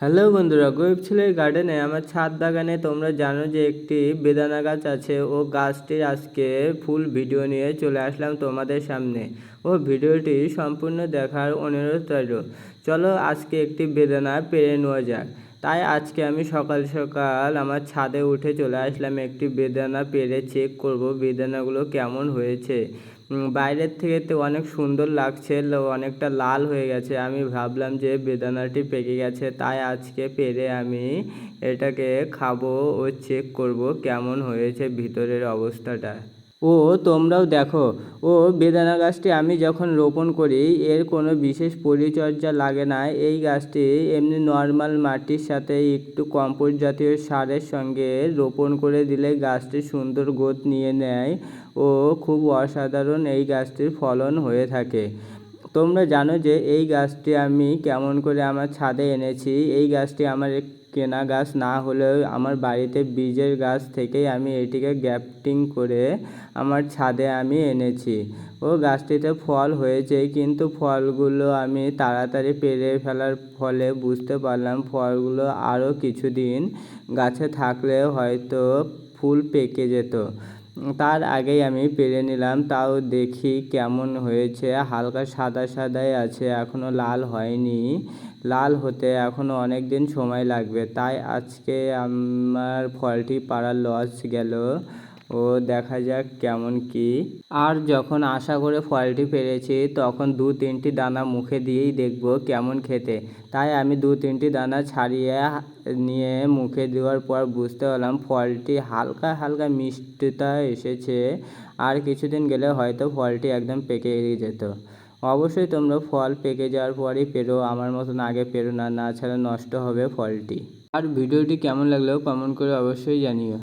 Hello বন্ধুরা, গরিব ছেলের গার্ডেনে আমার ছাদ বাগানে তোমরা জানো যে একটি বেদানা গাছ আছে। ও গাছটির আজকে ফুল ভিডিও নিয়ে চলে আসলাম তোমাদের সামনে। ও ভিডিওটি সম্পূর্ণ দেখার অনুরোধ রইল। চলো আজকে একটি বেদানা পেরে নেওয়া যাক। তাই আজকে আমি সকাল সকাল আমার ছাদে উঠে চলে আসলাম একটি বেদানা পেরে চেক করব বেদানাগুলো কেমন হয়েছে। বাইরের থেকে তো অনেক সুন্দর লাগছে, অনেকটা লাল হয়ে গেছে। আমি ভাবলাম যে বেদানাটি পেকে গেছে, তাই আজকে পেরে আমি এটাকে খাবো ও চেক করব কেমন হয়েছে ভিতরের অবস্থাটা। ও তোমরাও দেখো, ও বেদানা গাছটি আমি যখন রোপণ করি এর কোনো বিশেষ পরিচর্যা লাগে না। এই গাছটি এমনি নর্মাল মাটির সাথে একটু কম্পোস্ট জাতীয় সারের সঙ্গে রোপণ করে দিলে গাছটি সুন্দর গ্রোথ নিয়ে নেয় ও খুব অসাধারণ এই গাছটির ফলন হয়ে থাকে। তোমরা জানো যে এই গাছটি আমি কেমন করে আমার ছাদে এনেছি। এই গাছটি আমার কেনা গাছ না হলেও আমার বাড়িতে বীজের গাছ থেকেই আমি এটিকে গ্যাপটিং করে আমার ছাদে আমি এনেছি। ও গাছটিতে ফল হয়েছে, কিন্তু ফলগুলো আমি তাড়াতাড়ি পেরে ফেলার ফলে বুঝতে পারলাম ফলগুলো আরও কিছুদিন গাছে থাকলে হয়তো ফুল পেকে যেত। তার আগেই আমি পেরে নিলাম। তাও দেখি কেমন হয়েছে। হালকা সাদা সাদাই আছে, এখনও লাল হয়নি। লাল হতে এখনও অনেক দিন সময় লাগবে। তাই আজকে আমার ফলটি পাড়ার লস গেল। ও দেখা যাক কেমন কি। আর যখন আশা করে ফলটি পেরেছি তখন 2-3টি দানা মুখে দিয়েই দেখব কেমন খেতে। তাই আমি 2-3টি দানা ছাড়িয়ে নিয়ে মুখে দেওয়ার পর বুঝতে পারলাম ফলটি হালকা হালকা মিষ্টতা এসেছে। আর কিছুদিন গেলে হয়তো ফলটি একদম পেকে যেত। অবশ্যই তোমরা ফল পেকে যাওয়ার পরই পেরো, আমার মতন আগে পেরো না, না ছাড়া নষ্ট হবে ফলটি। আর ভিডিওটি কেমন লাগলো কমেন্ট করে অবশ্যই জানিও।